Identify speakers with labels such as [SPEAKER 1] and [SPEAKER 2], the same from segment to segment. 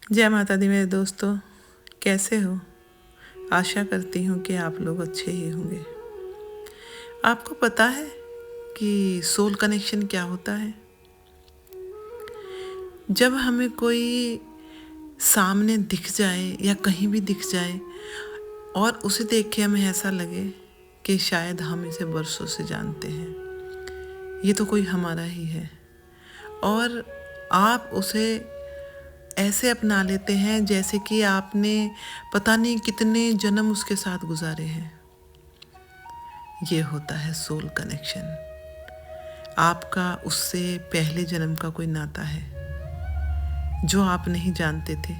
[SPEAKER 1] जय माता दी मेरे दोस्तों, कैसे हो? आशा करती हूँ कि आप लोग अच्छे ही होंगे। आपको पता है कि सोल कनेक्शन क्या होता है? जब हमें कोई सामने दिख जाए या कहीं भी दिख जाए और उसे देख के हमें ऐसा लगे कि शायद हम इसे बरसों से जानते हैं, ये तो कोई हमारा ही है, और आप उसे ऐसे अपना लेते हैं जैसे कि आपने पता नहीं कितने जन्म उसके साथ गुजारे हैं। ये होता है सोल कनेक्शन। आपका उससे पहले जन्म का कोई नाता है जो आप नहीं जानते थे,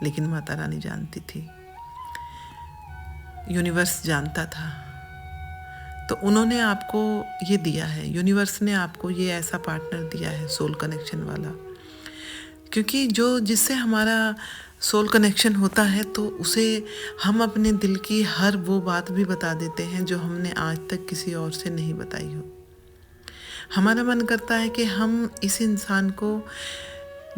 [SPEAKER 1] लेकिन माता रानी जानती थी, यूनिवर्स जानता था। तो उन्होंने आपको ये दिया है, यूनिवर्स ने आपको ये ऐसा पार्टनर दिया है सोल कनेक्शन वाला। क्योंकि जिससे हमारा सोल कनेक्शन होता है तो उसे हम अपने दिल की हर वो बात भी बता देते हैं जो हमने आज तक किसी और से नहीं बताई हो। हमारा मन करता है कि हम इस इंसान को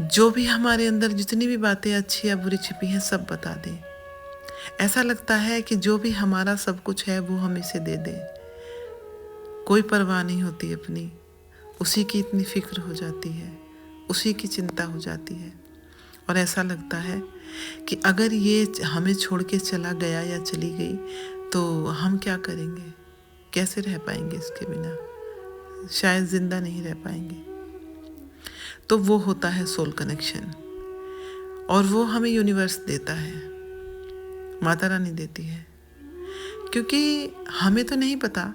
[SPEAKER 1] जो भी हमारे अंदर जितनी भी बातें अच्छी या बुरी छिपी हैं सब बता दें। ऐसा लगता है कि जो भी हमारा सब कुछ है वो हम इसे दे दें। कोई परवाह नहीं होती अपनी, उसी की इतनी फिक्र हो जाती है, उसी की चिंता हो जाती है। और ऐसा लगता है कि अगर ये हमें छोड़ के चला गया या चली गई तो हम क्या करेंगे, कैसे रह पाएंगे इसके बिना, शायद ज़िंदा नहीं रह पाएंगे। तो वो होता है सोल कनेक्शन, और वो हमें यूनिवर्स देता है, माता रानी देती है। क्योंकि हमें तो नहीं पता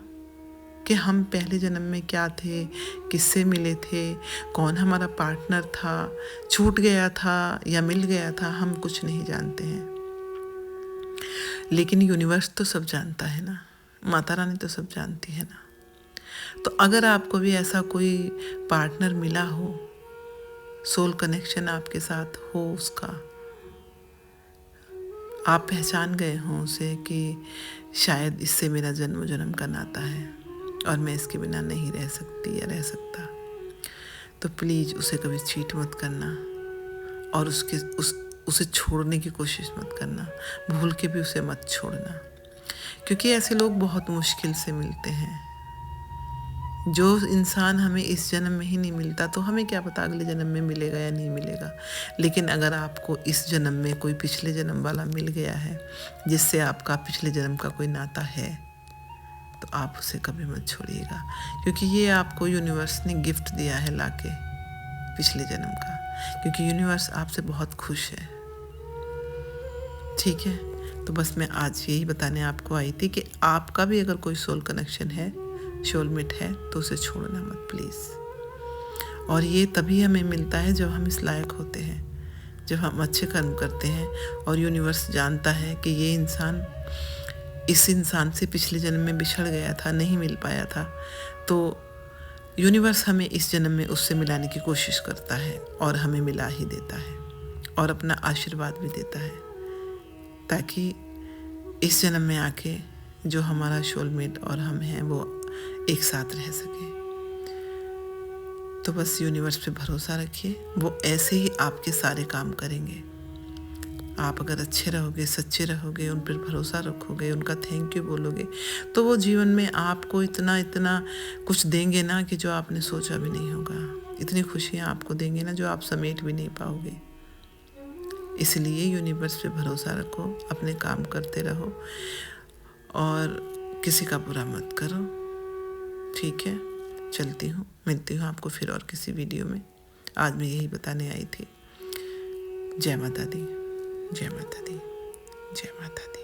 [SPEAKER 1] कि हम पहले जन्म में क्या थे, किससे मिले थे, कौन हमारा पार्टनर था, छूट गया था या मिल गया था, हम कुछ नहीं जानते हैं। लेकिन यूनिवर्स तो सब जानता है ना, माता रानी तो सब जानती है ना। तो अगर आपको भी ऐसा कोई पार्टनर मिला हो, सोल कनेक्शन आपके साथ हो, उसका आप पहचान गए हों उसे कि शायद इससे मेरा जन्म जन्म का नाता है और मैं इसके बिना नहीं रह सकती या रह सकता, तो प्लीज़ उसे कभी चीट मत करना और उसे छोड़ने की कोशिश मत करना। भूल के भी उसे मत छोड़ना, क्योंकि ऐसे लोग बहुत मुश्किल से मिलते हैं। जो इंसान हमें इस जन्म में ही नहीं मिलता तो हमें क्या पता अगले जन्म में मिलेगा या नहीं मिलेगा। लेकिन अगर आपको इस जन्म में कोई पिछले जन्म वाला मिल गया है जिससे आपका पिछले जन्म का कोई नाता है, तो आप उसे कभी मत छोड़िएगा, क्योंकि ये आपको यूनिवर्स ने गिफ्ट दिया है लाके पिछले जन्म का। क्योंकि यूनिवर्स आपसे बहुत खुश है। ठीक है, तो बस मैं आज यही बताने आपको आई थी कि आपका भी अगर कोई सोल कनेक्शन है, सोलमेट है, तो उसे छोड़ना मत प्लीज़। और ये तभी हमें मिलता है जब हम इस लायक होते हैं, जब हम अच्छे कर्म करते हैं और यूनिवर्स जानता है कि ये इंसान इस इंसान से पिछले जन्म में बिछड़ गया था, नहीं मिल पाया था, तो यूनिवर्स हमें इस जन्म में उससे मिलाने की कोशिश करता है और हमें मिला ही देता है और अपना आशीर्वाद भी देता है, ताकि इस जन्म में आके जो हमारा सोलमेट और हम हैं वो एक साथ रह सके। तो बस यूनिवर्स पे भरोसा रखिए, वो ऐसे ही आपके सारे काम करेंगे। आप अगर अच्छे रहोगे, सच्चे रहोगे, उन पर भरोसा रखोगे, उनका थैंक यू बोलोगे, तो वो जीवन में आपको इतना इतना कुछ देंगे ना कि जो आपने सोचा भी नहीं होगा। इतनी खुशियाँ आपको देंगे ना जो आप समेट भी नहीं पाओगे। इसलिए यूनिवर्स पे भरोसा रखो, अपने काम करते रहो और किसी का बुरा मत करो। ठीक है, चलती हूँ, मिलती हूँ आपको फिर और किसी वीडियो में। आज मैं यही बताने आई थी। जय माता दी, जय माता दी, जय माता दी।